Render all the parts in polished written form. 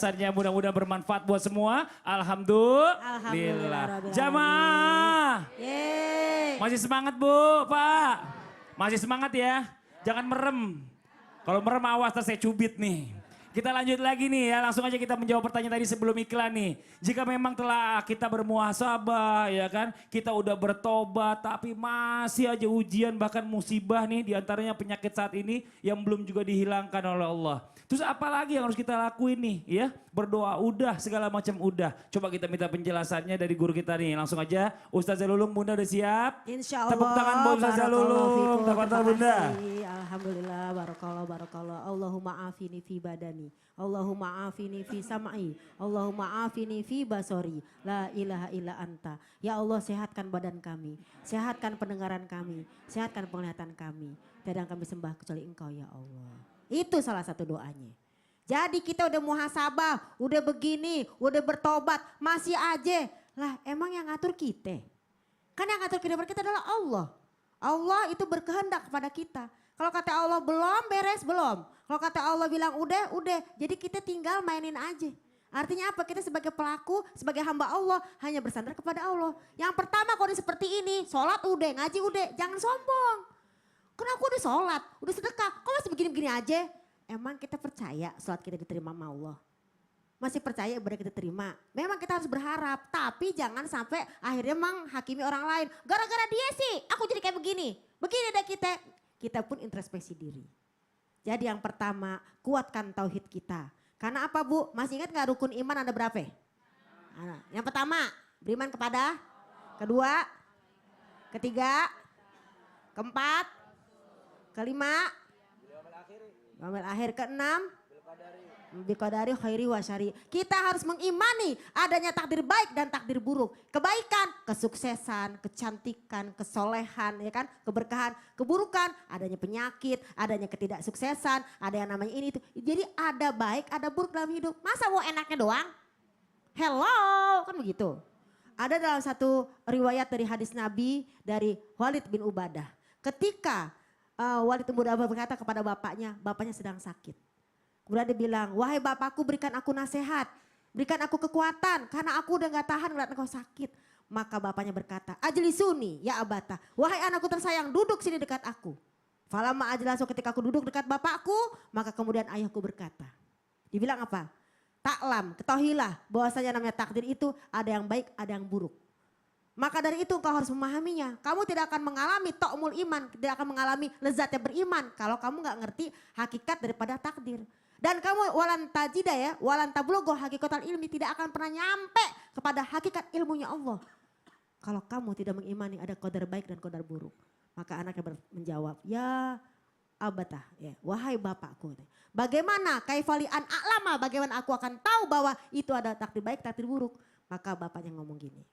penjelasannya. Mudah-mudahan bermanfaat buat semua. Alhamdulillah. Jamaah. Masih semangat Bu, Pak. Masih semangat ya. Jangan merem. Kalau merem awas saya cubit nih. Kita lanjut lagi nih ya, langsung aja kita menjawab pertanyaan tadi sebelum iklan nih. Jika memang telah kita bermuhasabah ya kan, kita udah bertobat tapi masih aja ujian bahkan musibah nih diantaranya penyakit saat ini yang belum juga dihilangkan oleh Allah. Terus apa lagi yang harus kita lakuin nih ya? Berdoa udah, segala macam udah. Coba kita minta penjelasannya dari guru kita nih. Langsung aja, Ustazah Lulung Bunda udah siap? Insya Allah. Tepuk tangan buat Ustazah Lulung. Tepuk tangan Bunda. Alhamdulillah, barakallah. Allahumma afini fi badani. Allahumma afini fi sam'i. Allahumma afini fi basori. La ilaha illa anta. Ya Allah sehatkan badan kami. Sehatkan pendengaran kami. Sehatkan penglihatan kami. Tiada yang kami sembah kecuali Engkau ya Allah. Itu salah satu doanya. Jadi kita udah muhasabah, udah begini, udah bertobat, masih aja. Lah emang yang ngatur kita? Kan yang ngatur kehidupan kita adalah Allah. Allah itu berkehendak kepada kita. Kalau kata Allah belum beres, belum. Kalau kata Allah bilang udah. Jadi kita tinggal mainin aja. Artinya apa? Kita sebagai pelaku, sebagai hamba Allah hanya bersandar kepada Allah. Yang pertama kalau seperti ini, sholat udah, ngaji udah, jangan sombong. Karena aku udah sholat, udah sedekah, kok masih begini-begini aja? Emang kita percaya sholat kita diterima sama Allah? Masih percaya ibadah kita terima? Memang kita harus berharap, tapi jangan sampai akhirnya menghakimi orang lain. Gara-gara dia sih, aku jadi kayak begini. Begini deh kita pun introspeksi diri. Jadi yang pertama, kuatkan tauhid kita. Karena apa Bu? Masih ingat gak rukun iman ada berapa? Yang pertama, beriman kepada. Kedua, ketiga, keempat, kelima, yaumil akhir, keenam, biqadari khairi wa syari. Kita harus mengimani adanya takdir baik dan takdir buruk. Kebaikan, kesuksesan, kecantikan, kesolehan, ya kan, keberkahan, keburukan, adanya penyakit, adanya ketidaksuksesan, ada yang namanya ini itu. Jadi ada baik, ada buruk dalam hidup. Masa mau enaknya doang? Hello, kan begitu. Ada dalam satu riwayat dari hadis Nabi dari Walid bin Ubadah. Ketika Walid bin Ubadah berkata kepada bapaknya sedang sakit. Kemudian dia bilang, wahai bapakku berikan aku nasihat, berikan aku kekuatan karena aku udah gak tahan melihat engkau sakit. Maka bapaknya berkata, ajlisuni ya abata, wahai anakku tersayang duduk sini dekat aku. Falamma ajlasu ketika aku duduk dekat bapakku, maka kemudian ayahku berkata. Dibilang apa? Taklam, ketahuilah bahwasanya namanya takdir itu ada yang baik, ada yang buruk. Maka dari itu engkau harus memahaminya. Kamu tidak akan mengalami ta'mul iman, tidak akan mengalami lezatnya beriman kalau kamu gak ngerti hakikat daripada takdir. Dan kamu walan tajida ya, walan tablugo hakikatal ilmi, tidak akan pernah nyampe kepada hakikat ilmunya Allah. Kalau kamu tidak mengimani ada qadar baik dan qadar buruk. Maka anaknya menjawab, ya abatah, ya, wahai bapakku. Bagaimana kaifali an a'lama, bagaimana aku akan tahu bahwa itu ada takdir baik, takdir buruk. Maka bapaknya ngomong gini,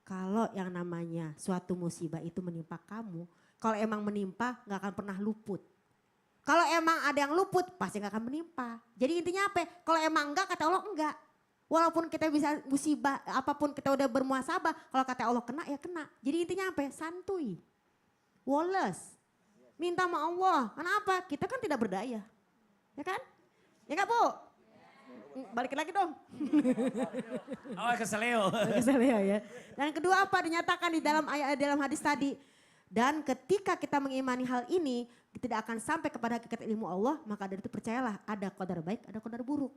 kalau yang namanya suatu musibah itu menimpa kamu, kalau emang menimpa gak akan pernah luput. Kalau emang ada yang luput pasti gak akan menimpa. Jadi intinya apa? Kalau emang enggak kata Allah enggak. Walaupun kita bisa musibah apapun kita udah bermuhasabah. Kalau kata Allah kena ya kena. Jadi intinya apa? Santuy. Woles. Minta sama Allah. Kenapa? Kita kan tidak berdaya. Ya kan? Ya enggak Bu? Balikin lagi dong. Oh keseleo. Keseleo ya. Dan kedua apa dinyatakan di dalam ayat dalam hadis tadi. Dan ketika kita mengimani hal ini, tidak akan sampai kepada hakikat ilmu Allah, maka dari itu percayalah ada qadar baik, ada qadar buruk.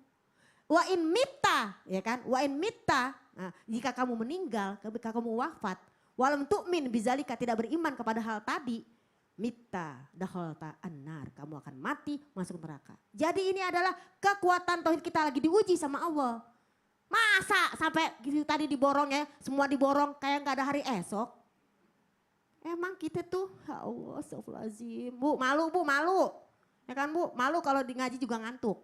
Wa in mitta, ya kan? Wa in mitta, nah, jika kamu meninggal, ketika kamu wafat, walam tu'min bizalika tidak beriman kepada hal tadi, mitta dakhalta annar, kamu akan mati masuk neraka. Jadi ini adalah kekuatan tauhid kita lagi diuji sama Allah. Masa sampai gitu tadi diborong ya, semua diborong kayak gak ada hari esok. Emang kita tuh, ya Allah astagfirullahaladzim. Bu malu. Ya kan Bu, malu kalau di ngaji juga ngantuk.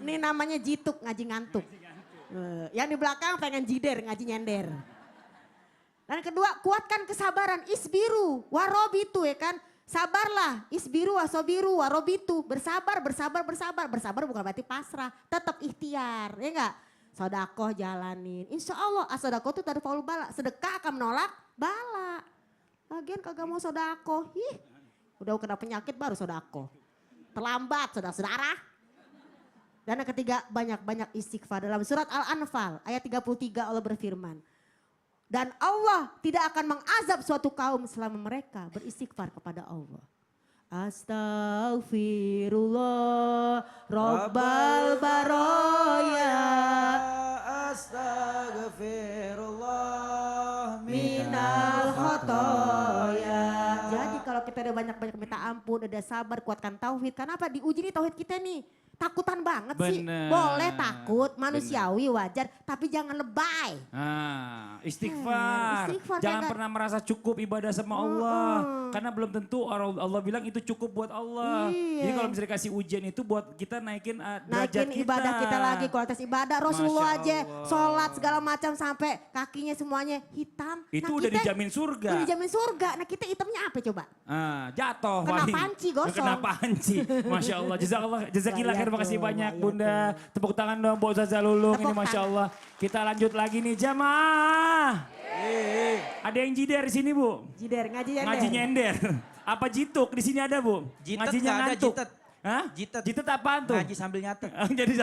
Ini namanya jituk ngaji ngantuk. Yang di belakang pengen jider ngaji nyender. Dan kedua kuatkan kesabaran, isbiru, warobitu ya kan. Sabarlah, isbiru, wasobiru, warobitu. Bersabar bukan berarti pasrah. Tetap ikhtiar, ya enggak? Sodakoh jalanin, insya Allah sodakoh itu dari faul bala. Sedekah akan menolak bala. Lagian kagak mau sodakoh, udah kena penyakit baru sodakoh. Terlambat saudara-saudara. Dan yang ketiga banyak-banyak istighfar. Dalam surat Al-Anfal ayat 33 Allah berfirman. Dan Allah tidak akan mengazab suatu kaum selama mereka beristighfar kepada Allah. Astaghfirullah Rabbal Baroya. Astaghfirullah Minal khotoya. Jadi kalau kita udah banyak-banyak minta ampun, udah sabar, kuatkan tauhid. Kenapa? Diuji nih tauhid kita nih. Takutan banget sih. Bener. Boleh takut, manusiawi wajar. Tapi jangan lebay. Istighfar. Istighfar, Jangan kan? pernah merasa cukup ibadah sama Allah. Karena belum tentu Allah bilang itu cukup buat Allah. Iya. Jadi kalau misalnya kasih ujian itu buat kita naikin derajat Naikin kita. ibadah kita lagi, kualitas ibadah. Rasulullah Masya aja Allah. sholat segala macam sampai kakinya semuanya hitam. Itu udah dijamin surga. Udah dijamin surga. Nah kita hitamnya apa coba? Jatuh. Kena paling. panci, gosong. Kena panci. Masya Allah. Jazakillah khair. Terima kasih banyak Bunda. Tepuk tangan dong buat Ustaz Lulung. Ini Tepuk Masya tangan. Allah. Kita lanjut lagi nih jamaah. Ada yang jider di sini Bu? Jider, ngaji yang Ngaji nyender. Apa jituk? Di sini ada Bu? Jitet Ngajinya nggak ada, ngantuk. jitet. Hah? Jitet. Jitet apaan tuh? Ngaji sambil nyatet. Jadi